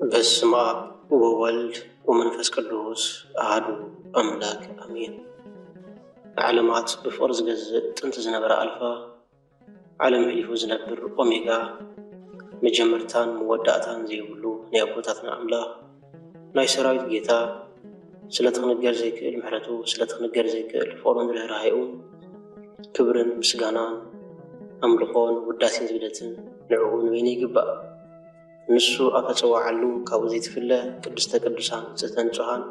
በስመ አብ ወወልድ ወመንፈስ ቅዱስ አሐዱ አምላክ አሜን። ዓለማት ብፍቅር ዝገዝእ ጥንቲ ዝነበረ አልፋ ዓለም ሕሊፉ ዝነብር ኦሜጋ መጀመርታን መወዳእታን ዘይብሉ ናይ አቦታትና አምላኽ ናይ ሰራዊት ጌታ ስለትኽንገር ዘይክእል ምሕረቱ ስለትኽንገር ዘይክእል ፍቅሩን ርህራሄኡ ክብርን ምስጋናን አምልኾን ውዳሴን ዝግደትን ንዕኡ ንበይኑ ይግባእ። ንሱ አፈጽዋዓሉ ካብኡ ዘይትፍለ ቅድስተ ቅዱሳን ንጽሕተ ንጹሓን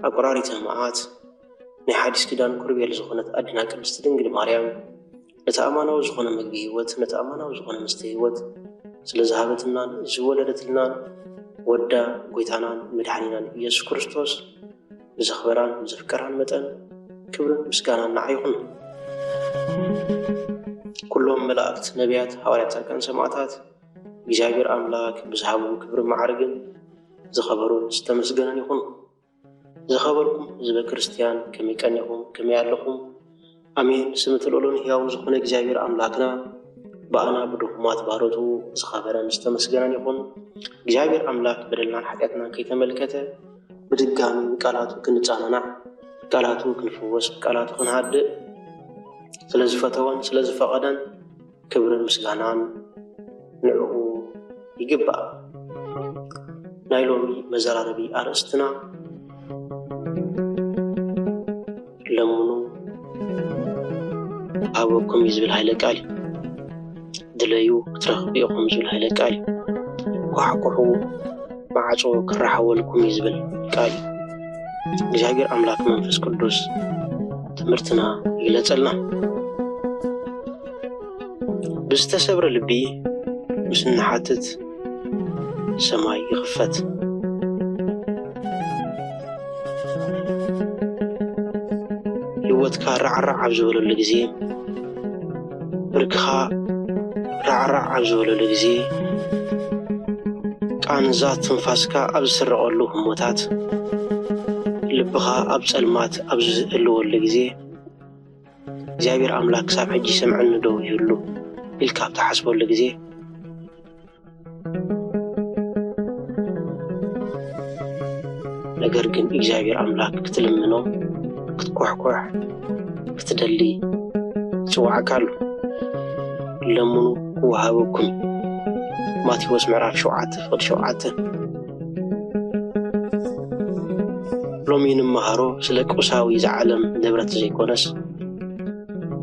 አቆራሪተ መዓት ናይ ሓዲስ ኪዳን ኩርቤል ዝኾነት አድና ቅድስቲ ድንግል ማርያም ነቲ አማናዊ ዝኾነ ምግቢ ህይወት ነቲ አማናዊ ዝኾነ መስተ ህይወት ስለ ዝሃበትናን ዝወለደትልናን ወዳ ጎይታናን መድሓኒናን ኢየሱስ ክርስቶስ ብዘኽበራን ብዘፍቀራን መጠን ክብርን ምስጋናን ንዓ ይኹን። ኩሎም መላእክት ነቢያት ሐዋርያት ጻድቃን ሰማዕታት እግዚአብሔር አምላክ ብዝሃቡ ክብር ማዕረግን ዝኸበሩን ዝተመስገነን ይኹን። ዝኸበርኩም ህዝበ ክርስቲያን ከመይ ቀኒዕኹም ከመይ ኣለኹም? አሜን። ስም ትልኡሉን ሕያውን ዝኾነ እግዚአብሔር አምላክና በአና ብድኹማት ባሮቱ ዝኸበረን ዝተመስገነን ይኹን። እግዚአብሔር አምላክ በደልናን ኃጢአትናን ከይተመልከተ ብድጋሚ ቃላቱ ክንጻናናዕ ቃላቱ ክንፍወስ ቃላቱ ክንሃድእ ስለዝፈተወን ስለዝፈቐደን ክብርን ምስጋናን ንዕኡ ይግባእ። ናይ ሎሚ መዘራረቢ አርእስትና ለምኑ ሃበኩም ዝብል ሃይለ ቃል ድለዩ ክትረኽቡ ኢኹም ዝብል ሃይለ ቃል ኳሕኩሑ ማዕጾ ክራሓወልኩም ዝብል ቃል እግዚአብሔር አምላክ መንፈስ ቅዱስ ትምህርትና ይግለጸልና። ብዝተሰብረ ልቢ ምስ ንሓትት ሰማይ ይኽፈት። ህይወትካ ራዕራዕ ኣብ ዝበለሉ ጊዜ ብርክኻ ራዕራዕ ኣብ ዝበለሉ ጊዜ ቃንዛ ትንፋስካ ኣብ ዝስረቐሉ ህሞታት ልብኻ ኣብ ጸልማት ኣብ ዝህልወሉ ጊዜ እግዚአብሔር አምላክ ሳብ ሕጂ ሰምዐኒ ዶ ይህሉ ኢልካ ብትሓስበሉ ጊዜ ነገር ግን እግዚአብሔር አምላክ ክትልምኖ ክትኳሕኳሕ ክትደሊ ጽዋዕካ አሉ። ለምኑ ክወሃበኩም ማቴዎስ ምዕራፍ 7:7 ሎሚ ንመሃሮ ስለ ቁሳዊ ዝዓለም ንብረት ዘይኮነስ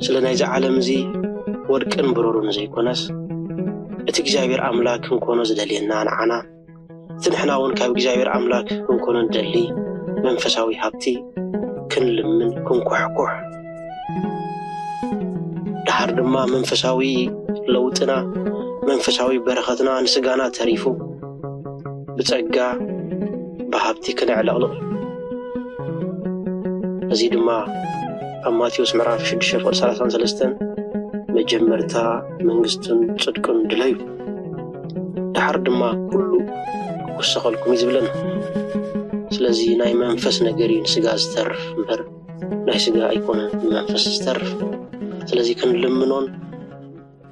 ስለ ናይ ዝዓለም እዚ ወርቅን ብሩርን ዘይኮነስ እቲ እግዚአብሔር አምላክ ክንኮኖ ዝደልየና ንዓና እቲ ንሕና እውን ካብ እግዚአብሔር አምላክ ክንኮኖ ንደሊ መንፈሳዊ ሃብቲ ክንልምን ክንኳሕኩሕ ድሓር ድማ መንፈሳዊ ለውጥና መንፈሳዊ በረኸትና ንስጋና ተሪፉ ብጸጋ ብሃብቲ ክንዕለቕልቕ እዚ ድማ ኣብ ማቴዎስ ምዕራፍ 6:33 መጀመርታ መንግስትን ጽድቅን ድለዩ ድሓር ድማ ኩሉ ክወሰኸልኩም ዝብለና። ስለዚ ናይ መንፈስ ነገር እዩ ንስጋ ዝተርፍ እምበር ናይ ስጋ ኣይኮነን መንፈስ ዝተርፍ። ስለዚ ክንልምኖን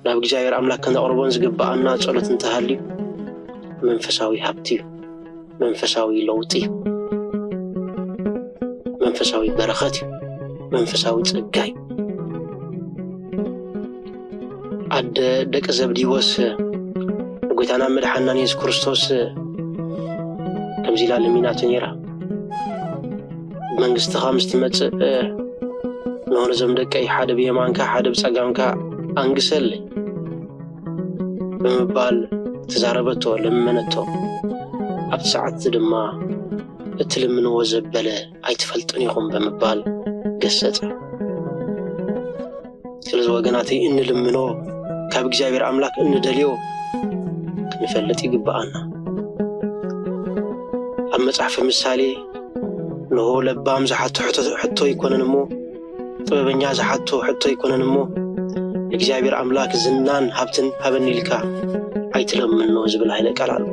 ናብ እግዚአብሔር አምላክ ከነቕርቦን ዝግባአና ጸሎት እንተሃልዩ መንፈሳዊ ሃብቲ እዩ፣ መንፈሳዊ ለውጢ እዩ፣ መንፈሳዊ በረኸት እዩ፣ መንፈሳዊ ጸጋ እዩ። አደ ደቀ ዘብዴዎስ ጎይታና መድሓኒና ኢየሱስ ክርስቶስ ከምዚ ኢላ ለሚናቶ ነይራ መንግሥትኻ ምስ ትመጽእ ንሆነ ዞም ደቀይ ሓደ ብየማንካ ሓደ ብጸጋምካ አንግሰለይ ብምባል ተዛረበቶ ለመነቶ። ኣብቲ ሰዓት ድማ እትልምንዎ ዘበለ ኣይትፈልጡን ኢኹም ብምባል ገሰጸ። ስለዚ ወገናተይ እንልምኖ ካብ እግዚአብሔር አምላክ እንደልዮ ክንፈልጥ ይግባአና። ኣብ መጽሓፍ ምሳሌ ንሆ ለባም ዝሓቶ ሕቶ ይኮነን እሞ ጥበበኛ ዝሓቶ ሕቶ ይኮነን እሞ እግዚአብሔር አምላክ ዝናን ሃብትን ሃበኒ ኢልካ ኣይትለምኖ ዝብል ሃይለ ቃል ኣሎ።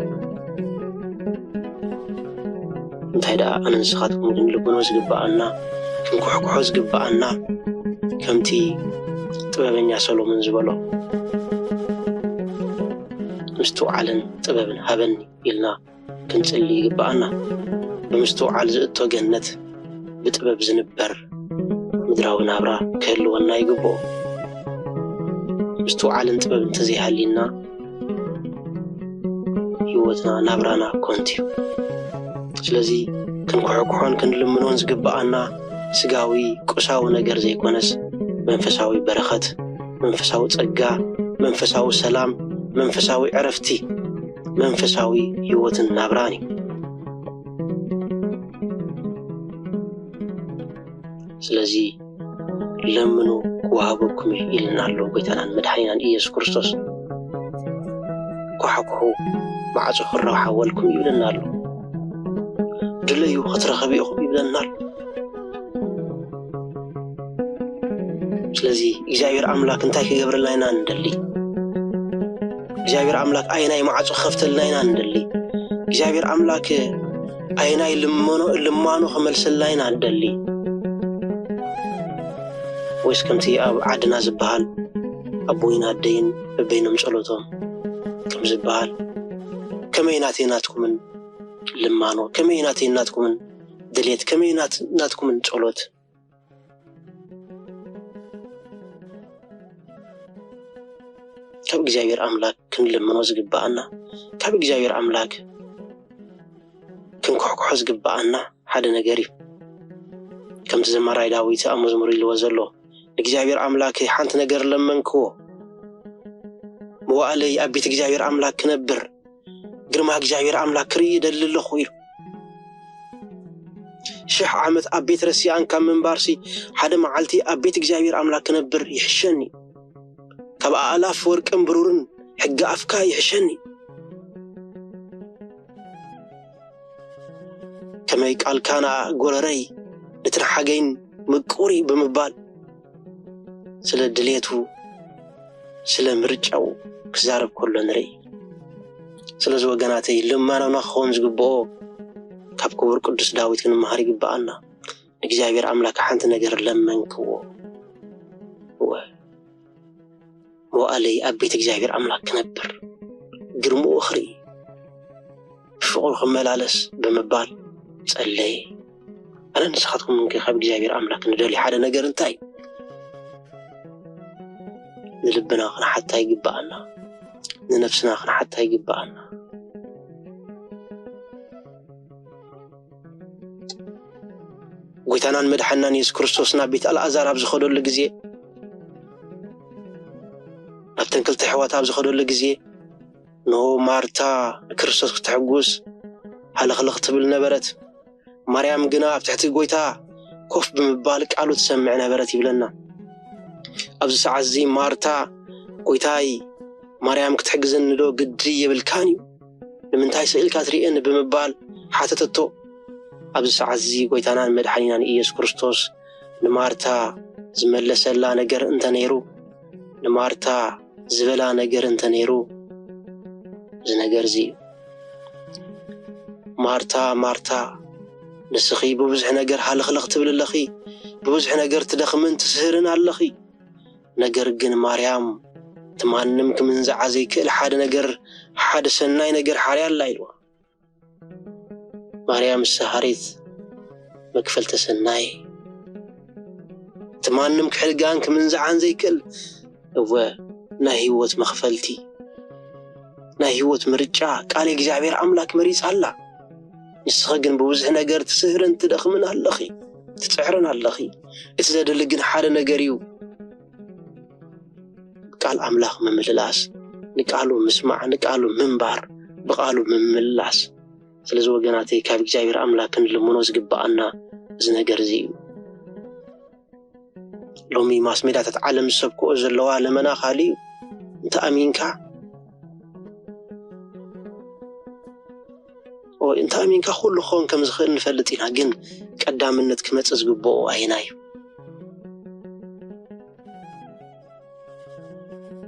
እንታይ ደኣ ኣነ ንስኻትኩም ክንልምኖ ዝግባአና ክንኩሕኩሖ ዝግባአና ከምቲ ጥበበኛ ሰሎሞን ዝበሎ مستوعلن طببن هبني إلنا كنصلي يقبأنا بمستوعل زئتو جنت بطبب زنبر مدراو نابرا كهلونا يقبو مستوعلن طبب انتزيها لنا هيوتنا نابرانا كونتيو سلازي كنكحكحون كنلمنون زقبأنا سقاوي قساو نجر زي كونس منفساوي برخت منفساوي ጸጋ منفساوي سلام منفساوي عرفتي منفساوي هيوتن نابراني سلازي لمنو كوهابكم إلنا اللو قيتنا مدحينا إيسوس كريستوس كحكحو معزو الراحة والكم يبلنا اللو دليو خطر خبيئكم يبلنا اللو سلازي إجابير أملاك انتاكي قبر لنا ندلي إجابير أملاك أيناي معزو خفت لنا ندلي إجابير أملاك أيناي لمانو خملس لنا ندلي ويس كمتي عدنا زبال أبوينا الدين بينهم صلوتهم كم زبال كميناتيناتكم من لمانو كميناتيناتكم من دليت كميناتكم من صلوت كاب إجابير أملاك كن لمنو زقبأنا كاب إجابير أملاك كن كحكحو زقبأنا حدا نقري كم تزمر عيداوي تأمز مريل وزلو إجابير أملاك حانت نقر لمنكو موالي أبيت إجابير أملاك كنبر قرما إجابير أملاك ريد اللي خوير شح عمت أبيت رسيان كم من بارسي حدا معلتي أبيت إجابير أملاك كنبر يحشني كبا آلاف ورق امبرورن حق أفكا يحشني كما يقال كان قرري نتنحقين مقوري بمبال سلا دليتو سلا مرجعو كزارب كله نري سلا زوجناتي لما أنا نخون زقبو كاب كبر قدس داويت كن مهاري قبأنا إجابير أملاك حانت نقر لمنكو وقالي أبيت إجابير أملاك كنبر قرمو أخري شغل خمالالس بمبال تسألي أنا نسخطكم من كي خاب إجابير أملاك ندالي حدا نقر انتاي نلبنا خنا حتى يقبأنا ننفسنا خنا حتى يقبأنا قويتانا نمدحنا نيس كريستوسنا بيت الأزار أبزخدو لقزي أبتن كل تحوات أبزخدو لقزي نو مارتا كريستوس كتحقوس هل خلقت بالنبرت مريم قنا بتحتي قويتا كوف بمبالك قالوا تسمع نبرت يبلنا أبز سعزي مارتا قويتاي مريم كتحقزن ندو قدرية بالكانيو لمن تاي سئل كاتريئن بمبال حتى تتو أبز سعزي قويتانا مدحنينا إيسوس كريستوس نمارتا زملسلا نقر انت نيرو نمارتا زبلا نقر انت نيرو زنقر زي مارتا نسخي ببزح نقر حال خلقت باللخي ببزح نقر تدخمن تسهرن على اللخي نقر قن مريم تمانمك من زعزي كل حد نقر حد سناي نقر حريان لايلوا مريم السهريت مكفلت سناي تمانمك حلقانك من زعان زي كل هو نهيوت مخفلتي نهيوت مرجع قال إجابير أملاك مريس هلا نسخقن بوزح نقر تسهرن تدخمن هاللخي تتعرن هاللخي اتزاد لقن حال نقريو قال أملاك من مللاس نقالوا مسمع نقالوا منبار بقالوا من مللاس سلزو وقناتي كاب إجابير أملاك لمنوز قبأنا زنقر زيو لومي ماس ميدا تتعلم السبكو أزلوا لمنا خاليو انت أمينكا وانت أمينكا خلو خون كم زخير نفلتين هاقن قدام منت كمت أزقبو أهينايو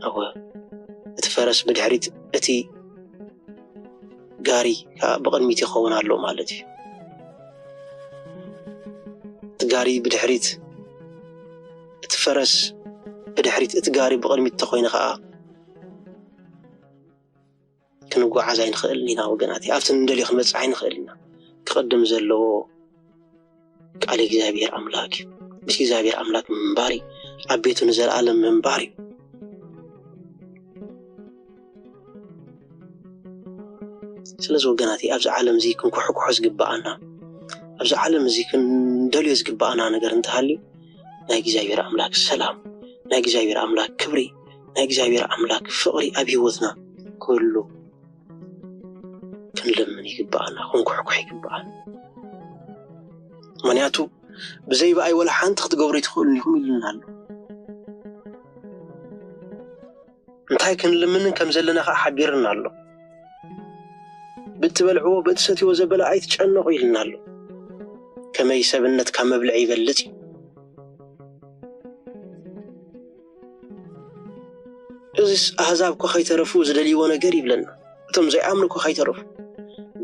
أو اتفرس بدحريت اتي قاري بقلميتي خونا اللو مالتي تقاري بدحريت اتفرس بدحريت اتقاري بقلميت تخوين خاء ክንጓዓዝ ኣይንኽእልን ኢና ወገናት ኣብቲ እንደልዮ ክንበፅሕ ኣይንኽእል ኢና ክቅድም ዘለዎ ቃል እግዚአብሔር አምላክ ምስ እግዚአብሔር አምላክ ምንባር ኣብ ቤቱ ንዘለዓለም ምንባር ስለዚ ወገናት ኣብዚ ዓለም እዚ ክንኩሕኩሖ ዝግባአና ኣብዚ ዓለም እዚ ክንደልዮ ዝግባአና ነገር እንተሃልዩ ናይ እግዚአብሔር አምላክ ሰላም ናይ እግዚአብሔር አምላክ ክብሪ ናይ እግዚአብሔር አምላክ ፍቅሪ ኣብ ህይወትና ኩሉ ክንለምን ይግባአና ክንኩሕኩሕ ይግባአና ምክንያቱ ብዘይባ ኣይ ወላ ሓንቲ ክትገብሩ ይትኽእሉ ኢኹም ኢልና ኣሎ እንታይ ክንልምንን ከም ዘለና ከዓ ሓቢርና ኣሎ ብትበልዕዎ ብትሰትይዎ ዘበለ ኣይትጨነቁ ኢልና ኣሎ ከመይ ሰብነት ካብ መብልዒ ይበልጥ እዚስ ኣህዛብ ኮ ከይተረፉ ዝደልይዎ ነገር ይብለና እቶም ዘይኣምኑ ኮ ከይተረፉ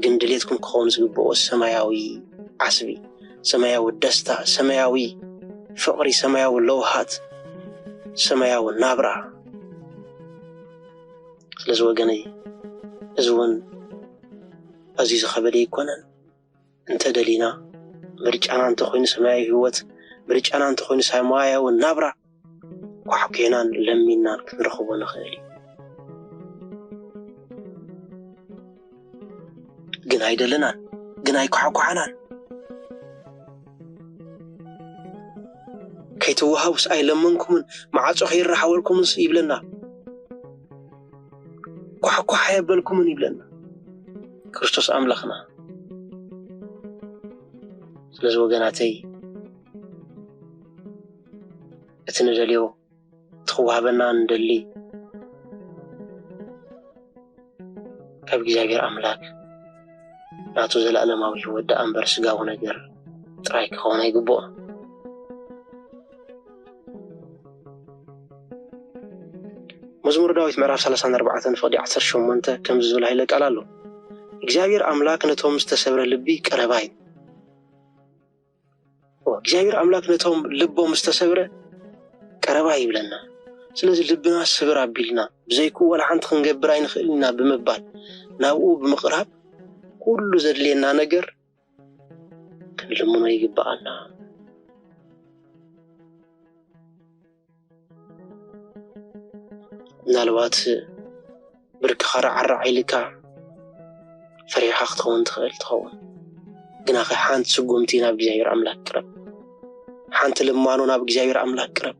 ግን ድሌትኩም ክኸውን ዝግብኦ ሰማያዊ ዓስቢ ሰማያዊ ደስታ ሰማያዊ ፍቅሪ ሰማያዊ ለውሃት ሰማያዊ ናብራ ስለዚ ወገነይ እዚ እውን ኣዝዩ ዝኸበደ ይኮነን እንተደሊና ምርጫና እንተኮይኑ ሰማያዊ ህይወት ምርጫና እንተኮይኑ ሰማያዊ ናብራ ኳሕኪናን ለሚናን ክንረኽቦ ንኽእል ግን ኣይደለናን ግን ኣይኳሕኳሕናን ከይተዋሃቡስ ኣይለመንኩምን ማዓፆ ከይረሓወልኩምስ ይብለና ኳሕኳሕ ኣየበልኩምን ይብለና ክርስቶስ ኣምላኽና ስለዚ ወገናተይ እቲ ንደልዮ ትኽዋሃበና እንደሊ ካብ እግዚአብሔር ኣምላክ ናቱ ዘለኣለማዊ ህይወት ደኣ እምበር ስጋዊ ነገር ጥራይ ክኸውን ኣይግብኦ መዝሙር ዳዊት ምዕራፍ 34 ፍቅዲ 18 ከም ዝብል ኃይለ ቃል ኣሎ እግዚአብሔር አምላክ ነቶም ዝተሰብረ ልቢ ቀረባይ እግዚአብሔር አምላክ ነቶም ልቦም ዝተሰብረ ቀረባይ ይብለና ስለዚ ልብና ስብር ኣቢልና ብዘይኩ ወላ ሓንቲ ክንገብር ኣይንኽእልና ብምባል ናብኡ ብምቕራብ ኩሉ ዘድልየና ነገር ክንልምኖ ይግባአና ምናልባት ብርክኻ ራዕራዕ ኢልካ ፈሪኻ ክትኸውን ትኽእል ግና ኸ ሓንቲ ስጉምቲ ናብ እግዚአብሔር አምላክ ቅረብ ሓንቲ ልማኖ ናብ እግዚአብሔር አምላክ ቅረብ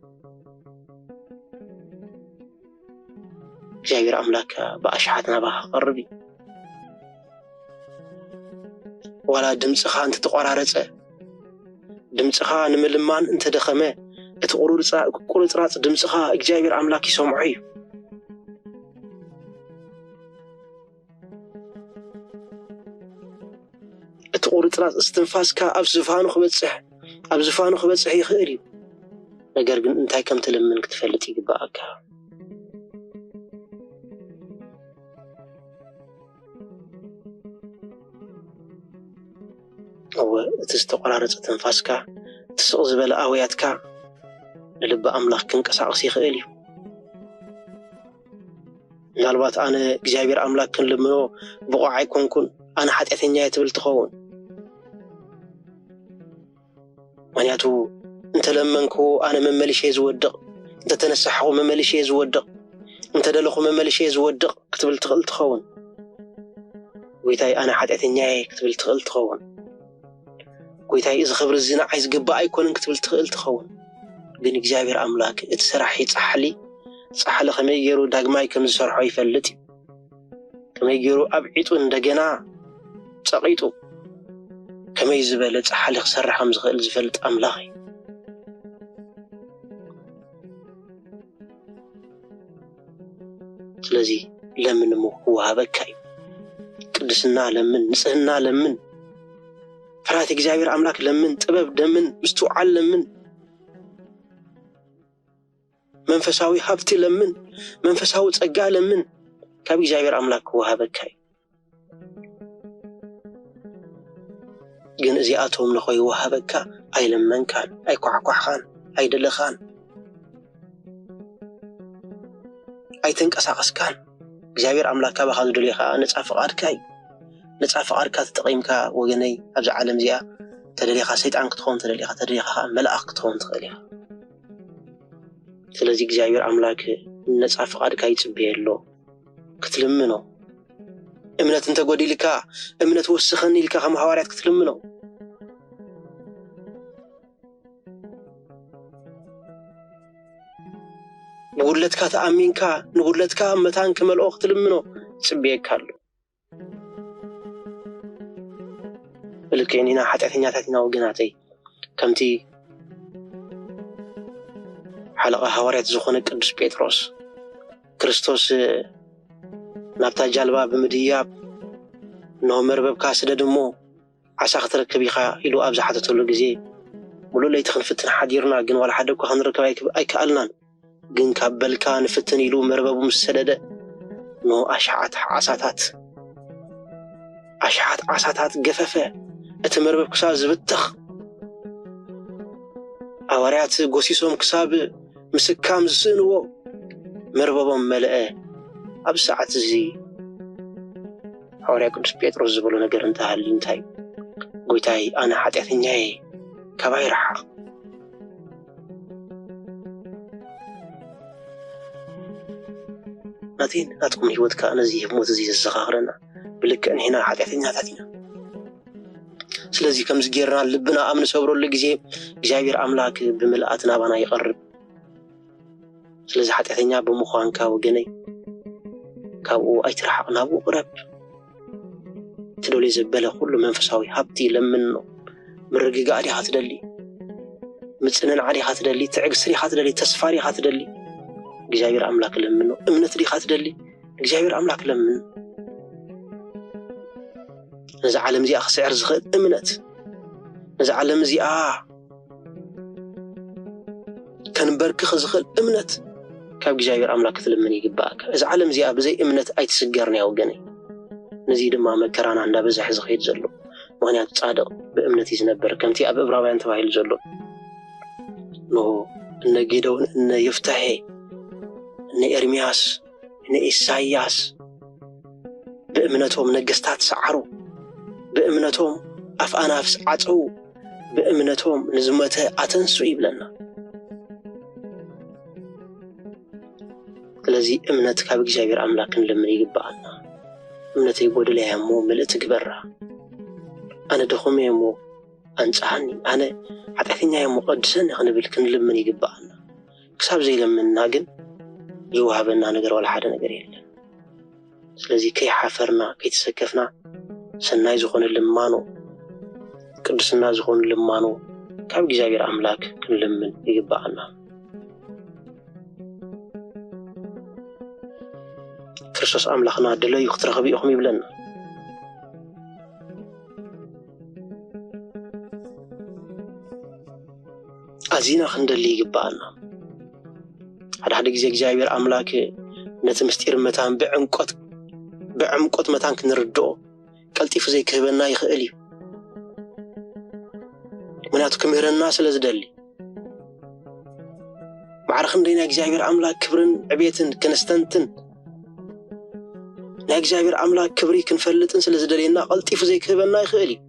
እግዚአብሔር አምላክ በኣሽሓት ናባኻ ቀርቢ ወላ ድምፅኻ እንተተቆራረፀ ድምፅኻ ንምልማን እንተደኸመ እቲ ቁርፅራፅ ድምፅኻ እግዚአብሔር አምላክ ይሰምዖ እዩ እቲ ቁርፅራፅ እስትንፋስካ ኣብ ዝፋኑ ክበፅሕ ይኽእል እዩ ነገር ግን እንታይ ከም ትልምን ክትፈልጥ ይግባአካ እቲ ዝተቆራረፀ ትንፋስካ ትስቕ ዝበለ ኣውያትካ ንልቢ ኣምላኽ ክንቀሳቀስ ይኽእል እዩ ምናልባት ኣነ እግዚአብሔር ኣምላክ ክንልምኖ ብቑዕ ኣይኮንኩን ኣነ ሓጢአተኛ እየ ትብል ትኸውን ምክንያቱ እንተለመንኩ ኣነ መመልሸየ ዝወድቕ እንተተነሳሕኹ መመልሸየ ዝወድቕ እንተደለኹ መመልሸየ ዝወድቕ ክትብል ትኽእል ትኸውን ጎይታይ ኣነ ሓጢአተኛ እየ ክትብል ትኽእል ትኸውን ጎይታይ እዚ ክብሪ እዚ ንዓይ ዝግባእ ኣይኮነን ክትብል ትኽእል ትኸውን ግን እግዚአብሔር አምላክ እቲ ስራሕ ይጻሕሊ ከመይ ገይሩ ዳግማይ ከም ዝሰርሖ ይፈልጥ ከመይ ገይሩ ኣብዒጡ እንደገና ፀቂጡ ከመይ ዝበለ ጻሕሊ ክሰርሕ ከም ዝኽእል ዝፈልጥ ኣምላኽ እዩ ስለዚ ለምን ክወሃበካ እዩ ቅድስና ለምን ንጽህና ለምን ፍርሃት እግዚአብሔር አምላክ ለምን ጥበብ ደምን ምስትውዓል ለምን መንፈሳዊ ሀብቲ ለምን መንፈሳዊ ጸጋ ለምን ካብ እግዚአብሔር አምላክ ክወሃበካ እዩ ግን እዚኣቶም ንኸይወሃበካ ኣይለመንካን ኣይኳሕኳሕኻን ኣይደለኻን ኣይተንቀሳቐስካን እግዚአብሔር አምላክ ባኻዝ ደሊኻ ነፃ ፍቃድካይ ነፃ ፍቃድካ ተጠቂምካ ወገነይ ኣብዚ ዓለም እዚኣ ተደሊኻ ሰይጣን ክትኾን ተደሊኻ መልአክ ክትኾን ትኽእል ኢኻ ስለዚ እግዚአብሔር አምላክ ነፃ ፍቃድካ ይጽበየሎ ክትልምኖ እምነት እንተጎዲልካ እምነት ወስኸኒ ኢልካ ከም ሐዋርያት ክትልምኖ ንጉድለትካ ተኣሚንካ ንጉድለትካ መታን ክመልኦ ክትልምኖ ጽበየካ ኣሎ ልክዕኒና ኃጢአተኛታት ኢና ወገናተይ ከምቲ ሓለቓ ሐዋርያት ዝኾነ ቅዱስ ጴጥሮስ ክርስቶስ ናብታ ጃልባ ብምድያብ ነው መርበብካ ስደድሞ ዓሳ ክትረክብ ኢኻ ኢሉ ኣብ ዝሓተተሉ ግዜ ሙሉእ ለይቲ ክንፍትን ሓዲርና ግን ዋላ ሓደ እኳ ክንረክብ ኣይከኣልናን ግን ካብ በልካ ንፍትን ኢሉ መርበቡ ምስ ሰደደ ነው ኣሽሓት ዓሳታት ገፈፈ እቲ መርበብ ክሳብ ዝብትኽ ሐዋርያት ጎሲሶም ክሳብ ምስካም ዝስእንዎ መርበቦም መልአ ኣብ ሰዓት እዚ ሐዋርያ ቅዱስ ጴጥሮስ ዝበሎ ነገር እንተሃልዩ እንታይ ጎይታይ ኣነ ኃጢአተኛዬ ካባይ ረሓቕ ናቴን ናትኩም ህይወትካ ነዚ ሞት እዚ ዘዘኻኽረና ብልክዕ ንሕና ኃጢአተኛታት ኢና ስለዚ ከምዚ ጌርና ልብና ኣብ ንሰብረሉ ግዜ እግዚአብሔር አምላክ ብምልኣት ናባና ይቐርብ ስለዚ ኃጢአተኛ ብምዃንካ ወገነይ ካብኡ ኣይትረሓቕ ናብኡ ቅረብ ትደልዮ ዘበለ ኩሉ መንፈሳዊ ሃብቲ ለምኖ ምርግጋእ ዲኻ ትደሊ ምጽንናዕ ዲኻ ትደሊ ትዕግስቲ ዲኻ ትደሊ ተስፋ ዲኻ ትደሊ እግዚአብሔር አምላክ ለምኖ እምነት ዲኻ ትደሊ እግዚአብሔር አምላክ ለምኖ ነዚ ዓለም እዚኣ ክስዕር ዝኽእል እምነት ነዚ ዓለም እዚኣ ከንበርክኽ ዝኽእል እምነት ካብ እግዚአብሔር አምላክ ክትልምን ይግባእካ እዚ ዓለም እዚኣ ብዘይ እምነት ኣይትስገርና ወገነይ ነዚ ድማ መከራና እንዳበዛሕ ዝኸይድ ዘሎ ምክንያቱ ጻድቕ ብእምነት ዝነበር ከምቲ ኣብ ዕብራውያን ተባሂሉ ዘሎ ኖ እነ ጌዶን እነ ይፍታሔ እነ ኤርምያስ እነ ኢሳይያስ ብእምነቶም ነገስታት ሰዓሩ بأمنتهم أفأنافس عطو بأمنتهم نزمته أتنسو يبلنا الذي أمنتك بجابر أملاك لمن يقبعنا أمنتي يقول لي همو ملئتك برا أنا دخومي همو أنسعني أنا حتى أثنيا همو قدسان نبلكن لمن يقبعنا كساب زي لمن ناقن زوهابنا نقر ولا حدا نقر يلا الذي كي حافرنا كي تسكفنا ሰናይ ዝኾነ ልማኖ ቅዱስና ዝኾነ ልማኖ ካብ እግዚአብሔር አምላክ ክንልምን ይግባአና ክርስቶስ አምላክና ደለዩ ክትረኽቡ ኢኹም ይብለና ኣዚና ክንደሊ ይግባአና ሓደ ግዜ እግዚአብሔር አምላክ ነቲ ምስጢር መታን ብዕምቆት መታን ክንርድኦ ቀልጢፍ ዘይ ክህበና ይኽእል እዩ ምክንያቱ ክምህረና ስለ ዝደሊ ማዕረኽ እንደና እግዚአብሔር አምላክ ክብርን ዕቤትን ክንስተንትን ናይ እግዚአብሔር አምላክ ክብሪ ክንፈልጥን ስለ ዝደሊና ቀልጢፍ ዘይ ክህበና ይኽእል እዩ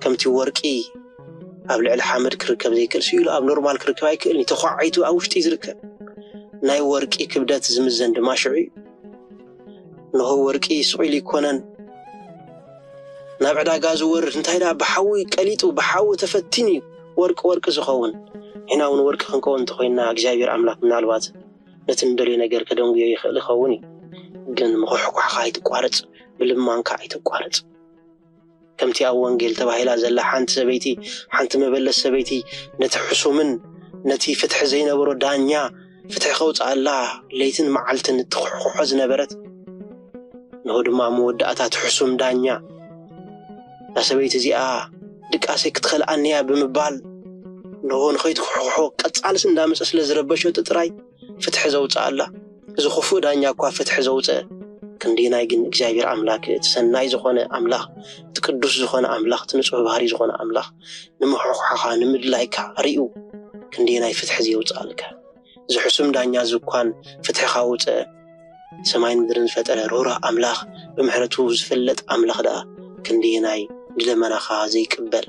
ከምቲ ወርቂ ኣብ ልዕሊ ሓመድ ክርከብ ዘይክእል ሲሉ ኣብ ኖርማል ክርከብ ኣይክእልኒ ተኳዒቱ ኣብ ውሽጢ ዝርከብ ናይ ወርቂ ክብደት ዝምዘን ድማ ሽዑ እዩ نهو ورقي سويلي كونن نابعدا غاز ورد انتايدا بحاوي قليطو بحاوي تفتني ورق زخون هنا ون ورق خنكون تخوينا እግዚአብሔር አምላክ ምናልባት ለትንደሊ ነገር ከደንጉ ይخل خوني ግን መخحق خايت ቋርጽ ብልማንካ አይተቋርጽ ከምቲ ኣብ ወንጌል ተባሂላ ዘላ ሓንቲ ሰበይቲ ሓንቲ መበለስ ሰበይቲ ነትሕሱምን ነቲ ፍትሕ ዘይነበሮ ዳኛ ፍትሕ ኸውጻላ ለይትን መዓልትን ትخحح ዝነበረት نهو دما مودعتا تحسم دانيا لسبيت زيا دقاسي كتخل أنيا بمبال نهو نخيت خحوحو قطعالس اندامس أسل زربشو تتراي فتح زوجة الله إذا خفو دانيا كوا فتح زوجة كندينا يجن እግዚአብሔር አምላክ تسناي زخونة أملاخ تقدس زخونة أملاخ تنصح بهاري زخونة أملاخ نمحوحها نمدلايكا ريو كندينا يفتح زوجة الله زحسم دانيا زكوان فتح خاوجة سماين مدرن فترة رورا أملاخ بمحرته زفلت أملاخ دا كنديناي لمنا خازي كبل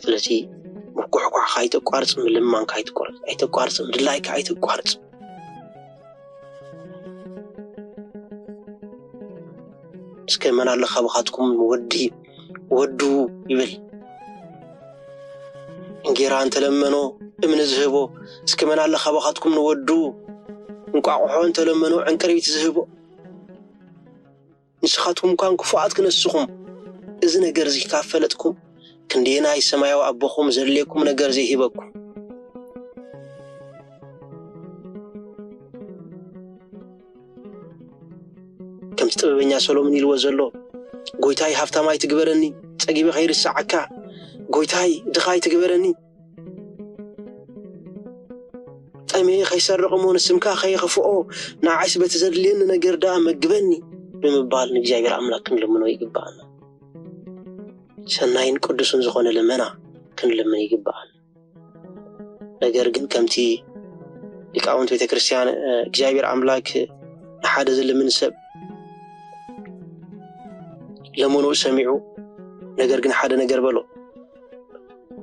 التي مكوحكوح خايت قارص من لمان خايت قارص ايت قارص من لايك ايت قارص اسكمن الله خبخاتكم ودو يبل انجيرا انت لمنو ابن زهبو اسكمن الله خبخاتكم ودو እንቋቁሖ እንተለመኑ ዕንቅሪት ዝህቦ ንስኻትኩም እንኳን ክፉኣት ክነስኹም እዚ ነገር እዚ ካፈለጥኩም ክንዴና ይሰማያዊ አቦኹም ዘድልየኩም ነገር ዘይሂበኩም ከም ጥበበኛ ሰሎሞን ይልዎ ዘሎ ጎይታይ ሃፍታማይ ትግበረኒ ፀጊበ ኸይር ሰዓካ ጎይታይ ድኻይ ትግበረኒ أمي خيسر رقمون السمكا خي خفؤه ناعس بتزدلين نجر دا مجبني بمبال نجاير أملاك لمنو يجبعنا شناين قدسون زخون لمنا كن لمن يجبعنا نجر جن كمتي يكاونت في كريستيان جاير أملاك حادث لمن سب لمنو سمعوا نجر جن حدا نجر بلو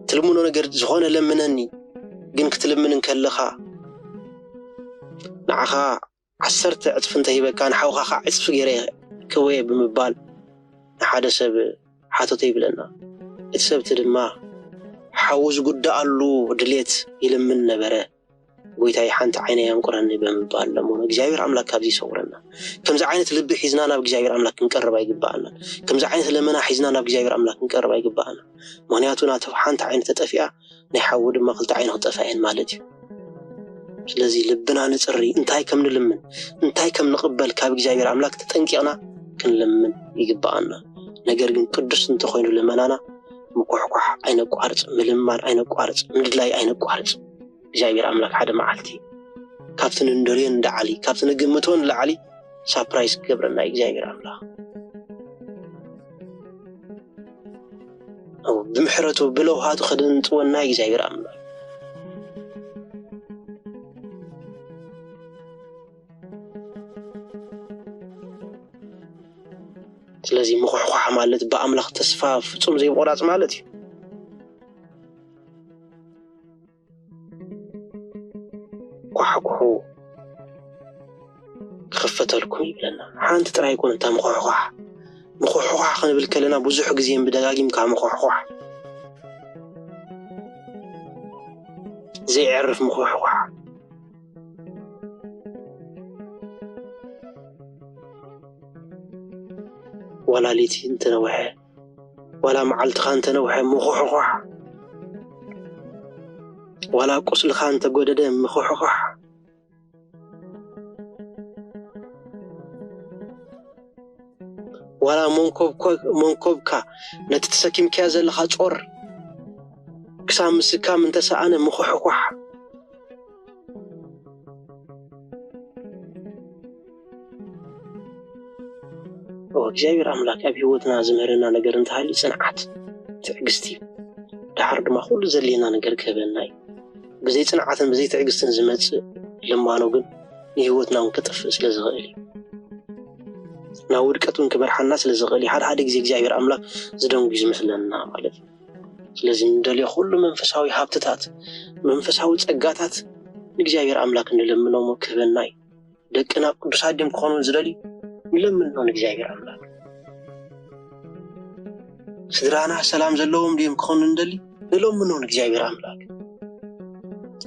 تلمنو نجر زخون لمنني جن كتلمن نكلخا نعخا عسرت أتفنتهي بكان حوخا عصف غيري كوي بمبال حدا سب حاتوتي بلنا اتسبت لما حوز قد قالو دليت يلمن نبره قويتاي حانت عيني ينقرني بمبال لمون جاير أملاك كابزي صورنا كم زعينة لبي حزنانا بجاير أملاك نقرب يقبعنا كم زعينة لمنا حزنانا بجاير أملاك نقرب يقبعنا مهنياتنا حانت عين تتفئة نحاول ما قلت عينه تفاين مالتي ስለዚህ ልብና ንጽሪ እንታይ ከም ንልምን እንታይ ከም ንቅበል ካብ እግዚአብሔር አምላክ ተጠንቂቅና ክንለምን ይግባአና ነገር ግን ቅዱስ እንተኾይኑ ለመናና መቆሕቆሕ አይነቋርጽ ምልማን አይነቋርጽ ምድላይ አይነቋርጽ እግዚአብሔር አምላክ ሓደ መዓልቲ ካብትን እንደሪን ዳዓሊ ካብትን ግምቶን ላዓሊ ሰርፕራይዝ ገብረና እግዚአብሔር አምላክ او بمحرته بلوهات خدنت ونا እግዚአብሔር አምላክ ስለዚህ መቆሕቆሕ ማለት በአምላክ ተስፋ ፍጹም ዘይቆራጽ ማለት እዩ ቆሕቆሑ ክፈተልኩም ይብለና ሓንቲ ጥራይ ኮን እንታ መቆሕቆሕ مخوحوح خن بالكلنا بوزح جزيم بدقاقيم كمخوحوح زي عرف مخوحوح ولا ليتي انت نوحي ولا معلت خان تنوحي مخوحوح ولا قسل خان تقود دم مخوحوح ولا منكوبكا نتتسكيم كازل خاطور كسام مسكام انت سانا مخوحوح وجاير املاك ابي هوتنا زمرنا نجر انت هالي صنعت تعقستي دحر ما كل زلينا نجر كبناي بزي صنعتن بزي تعقستن زمص لما نو كن يهوتنا نكطف سلازغالي ناودكتون كبرحنا سلازغالي حد غزي እግዚአብሔር አምላክ ዝደንጉ ይመስለና ማለት ነው ስለዚህ እንደለ ሁሉ መንፈሳዊ ሀብታት መንፈሳዊ ጸጋታት እግዚአብሔር አምላክ እንደለምነው መክበናይ ደቅና ቅዱሳን ደም ኮኑ ዝደሊ ይለምነው እግዚአብሔር አምላክ ስድራና ሰላም ዘለውም ደም ኮኑ እንደሊ ይለምነው እግዚአብሔር አምላክ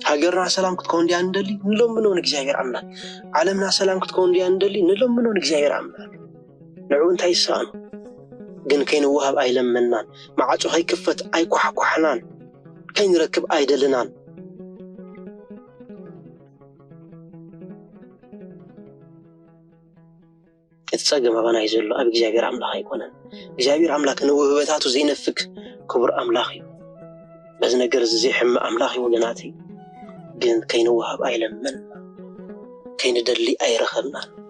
ሀገርና ሰላም ክትኮን ዲያ እንደሊ ይለምነው እግዚአብሔር አምላክ ዓለምና ሰላም ክትኮን ዲያ እንደሊ ይለምነው እግዚአብሔር አምላክ نعو انتاي سانو جن كين وهب اي لمنان معاچو هاي كفت اي كحكحنان كين ركب اي دلنان اتساقم ابانا يزلو ابي جابير املاخ يكونن جابير املاك نوهبتاتو زينفك كبر املاخي بز نقر زي حم املاخي وقناتي جن كين وهب اي لمن كين دلي اي رخبنان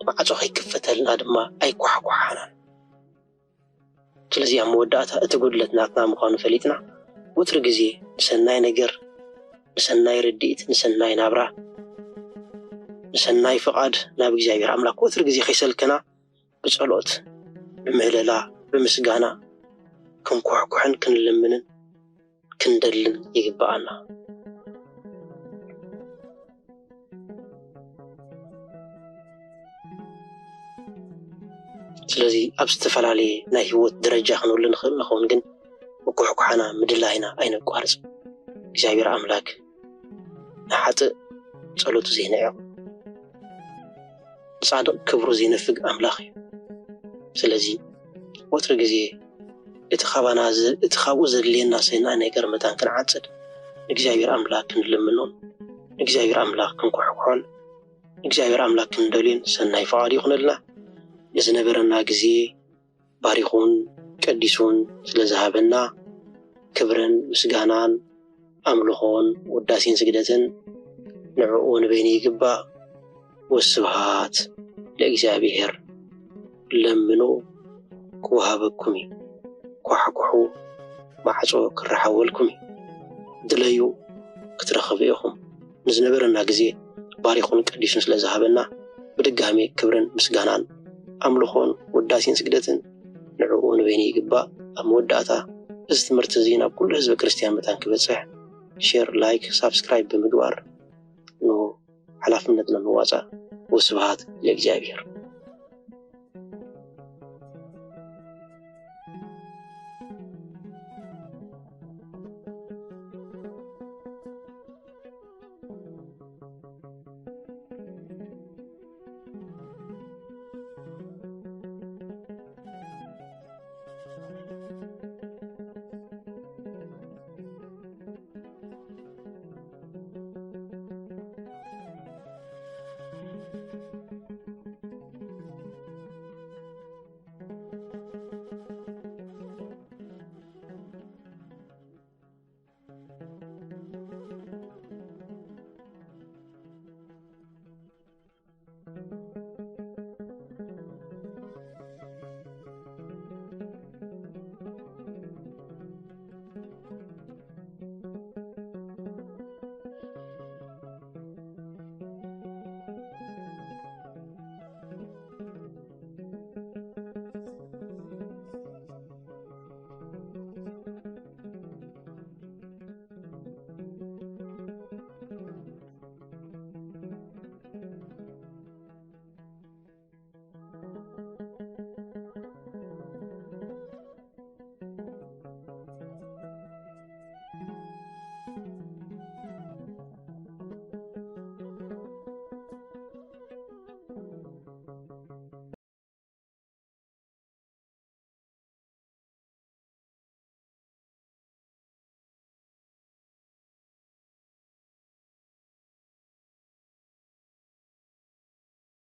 معاچو هاي كفتلنا دما اي كحكحنان ስለዚህ አመወዳታ እትጎድለትናትና መሆኑ ፈሊጥና ወትር ጊዜ ሰናይ ነገር ሰናይ ረዲት ሰናይ ናብራ سناي فقاد ناب እግዚአብሔር አምላክ ወትር ጊዜ ኸይሰልከና በጸሎት በምህለላ በምስጋና ክንኳኳን ክንለምንን ክንደልን ይግባአና ስለዚህ አብስተፈላሊ ናይ ህይወት ደረጃ ክንውልን ንኸውን ግን ወኩሕኩሓና ምድላይና አይነቋርጽ እግዚአብሔር አምላክ ንሓጥ ጸሎቱ ዘይነዕዮ ጻድቅ ክብሩ ዘይነፍግ አምላኽ እዩ ስለዚህ ወትር ጊዜ እቲ ኻብኡ ዘድልየና ሰይና ነገር መጣን ክንዓጽድ እግዚአብሔር አምላክ ክንልምኖን እግዚአብሔር አምላክ ክንኳሕኩሖን እግዚአብሔር አምላክ ክንደልን ሰናይ ፈቃድ ይኹንልና ለዝነበረና ጊዜ ባሪኹን ቀዲሱን ስለዝሃበና ክብርን ምስጋናን አምልኾን ውዳሴን ስግደትን ንዕኡ ንበይኒ ይግባእ ወስብሃት ለእግዚአብሔር ለምኑ ክወሃበኩም ኳሕኩሑ ማዕጾ ክረሓወልኩም ድለዩ ክትረኽቡ ኢኹም ንዝነበረና ጊዜ ባሪኹን ቀዲሱን ስለዝሃበና ብድጋሚ ክብርን ምስጋናን አምልኾን ውዳሴን ስግደትን ንዕኡ ንበይኒ ይግባእ ኣብ መወዳእታ እዚ ትምህርቲ እዚ ናብ ኩሉ ህዝቢ ክርስቲያን መጣን ክበጽሕ ሼር ላይክ ሳብስክራይብ ብምግባር ሓላፍነትና ምዋጻእ ወስብሃት ለእግዚአብሔር